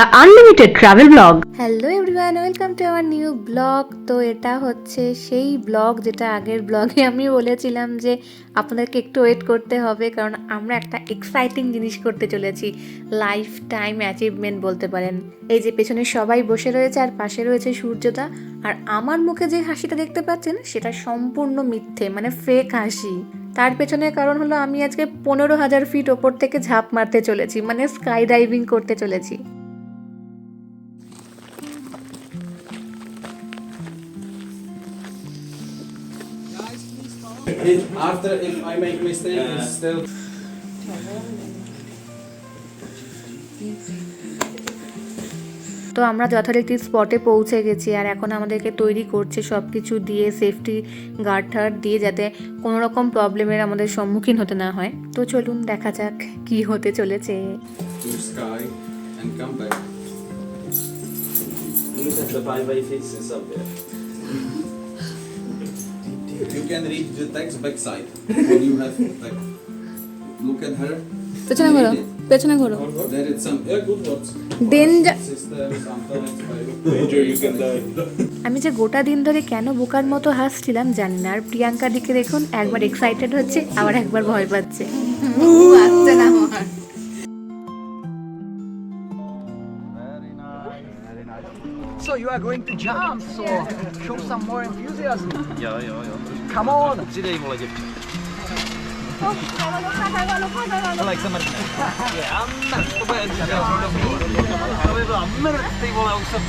The unlimited travel blog. Hello everyone, welcome to our new blog. তো এটা হচ্ছে সেই ব্লগ যেটা আগের ব্লগে আমি বলেছিলাম যে আপনাদেরকে একটু ওয়েট করতে হবে, কারণ আমরা একটা এক্সাইটিং জিনিস করতে চলেছি, লাইফ টাইম অ্যাচিভমেন্ট বলতে পারেন। এই যে পেছনে সবাই বসে রয়েছে আর পাশে রয়েছে সূর্যদা, আর আমার মুখে যে হাসিটা দেখতে পাচ্ছেন সেটা সম্পূর্ণ মিথ্যে, মানে ফেক হাসি। তার পেছনে কারণ হলো আমি আজকে 15,000 ফিট ওপর থেকে ঝাঁপ মারতে চলেছি, মানে স্কাই ডাইভিং করতে চলেছি। After, if I make mistake, it's still. তো আমরা যথারীতি স্পটে পৌঁছে গেছি, আর এখন আমাদেরকে তৈরি করছে সব কিছু দিয়ে, সেফটি গার্ড টার্ড দিয়ে, যাতে কোনো রকম প্রবলেমের আমাদের সম্মুখীন হতে না হয়। তো চলুন দেখা যাক কি হতে চলেছে। To sky and come back. Look at the bye-bye faces up there. You can read the text backside when you have like. Look at her. পেছনে ঘোরো, পেছনে ঘোরো। There is some good words. Danger. Sister, sometimes danger you can die. আমি যে গোটা দিন ধরে কেন বোকার মতো হাসছিলাম জানি না। আর প্রিয়াঙ্কার দিকে দেখুন, একবার এক্সাইটেড হচ্ছে আবার একবার ভয় পাচ্ছে। আসছে না আমার। So you are going to jump, so show some more enthusiasm. Jo. Come on. Přidej, vole, děvče. Ale jak se mrtne. Já mrt, to bude entuziasm. To by byla mrt, ty vole, už jsem...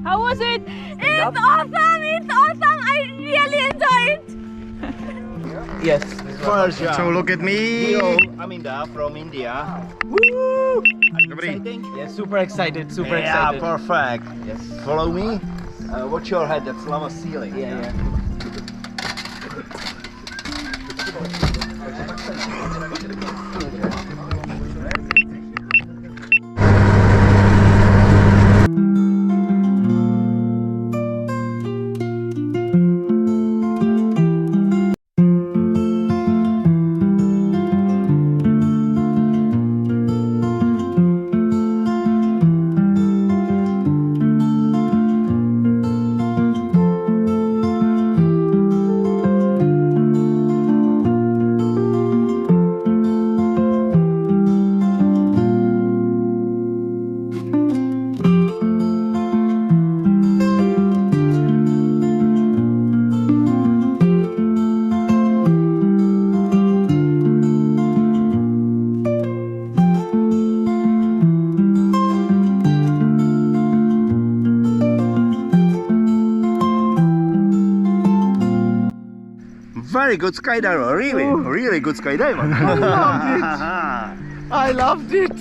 How was it? It's awesome! It's awesome! I really enjoyed it! Yes. First, So look at me. Aminda from India. Woo! Are you exciting? Yeah, super excited, super Yeah, excited. perfect. Yes. Follow me. Watch your head. That's lava ceiling. Yeah. Very good skydiver, really good skydiver. I loved it.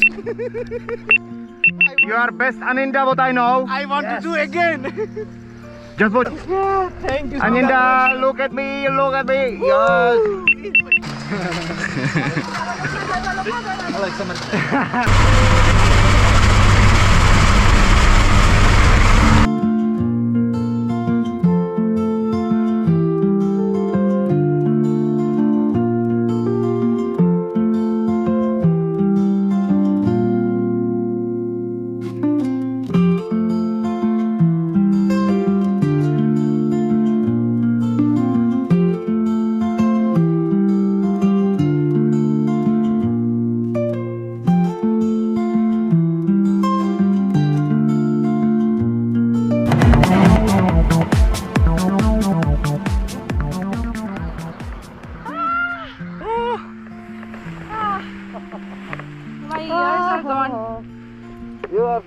You are best Aninda, what I know. I want to do again. Just watch. Thank you. Aninda, look at me, look at me. Yes. Alex, I'm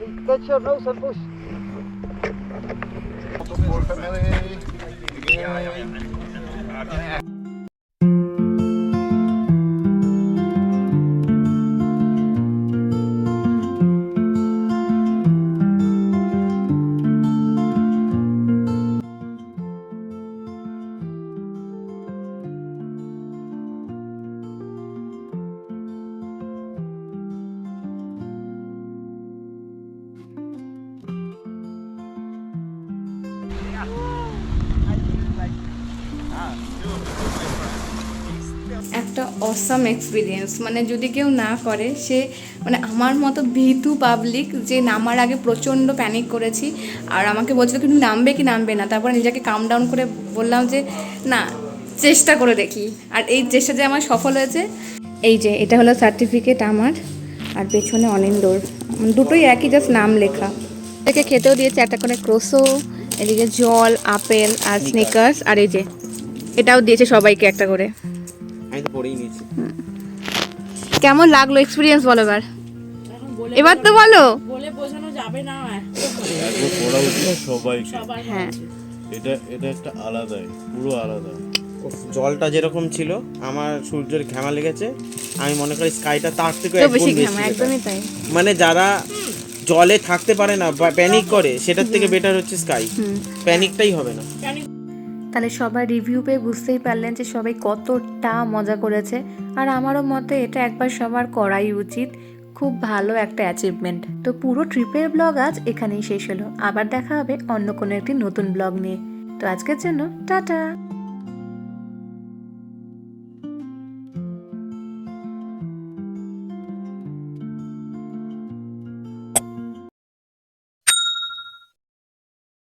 Catch your nose and push. Poor family. একটা awesome experience, মানে যদি কেউ না করে সে মানে আমার মতো ভীতু পাবলিক যে নামার আগে প্রচণ্ড প্যানিক করেছি, আর আমাকে বলছিল কিন্তু নামবে কি নামবে না, তারপরে নিজেকে কাম ডাউন করে বললাম যে না চেষ্টা করে দেখি, আর এই চেষ্টা যে আমার সফল হয়েছে। এই যে এটা হলো সার্টিফিকেট আমার, আর পেছনে অনিন্দর, দুটোই একই, জাস্ট নাম লেখা। এটাকে খেতেও দিয়েছে একটা করে ক্রোসো, এদিকে জল, আপেল আর স্নিকার্স, আর এই যে এটাও দিয়েছে সবাইকে একটা করে। আমি তো পড়েই নিয়েছি। কেমন লাগলো এক্সপিরিয়েন্স বলো এবার তো বলো। বলে বোঝানো যাবে না। একবার পড়া উচিত সবাইকে। হ্যাঁ এটা একটা আলাদাই, পুরো আলাদা। জলটা যেরকম ছিল আমার সূর্যের ঘামা লেগেছে, আমি মনে করি স্কাইটা তার থেকে তো বেশি ঘামা, একদমই তাই। মানে যারা জলে থাকতে পারে না বা প্যানিক করে সেটার থেকে বেটার হচ্ছে স্কাই, প্যানিকটাই হবে না। তাহলে সবাই রিভিউ পেয়ে বুঝতেই পারলেন যে সবাই কতটা মজা করেছে, আর আমারও মতে এটা একবার সবার করাই উচিত। খুব ভালো একটা অ্যাচিভমেন্ট। তো পুরো ট্রিপের ব্লগ আজ এখানেই শেষ হলো, আবার দেখা হবে অন্য কোনো একটি নতুন ব্লগ নিয়ে। তো আজকের জন্য টাটা।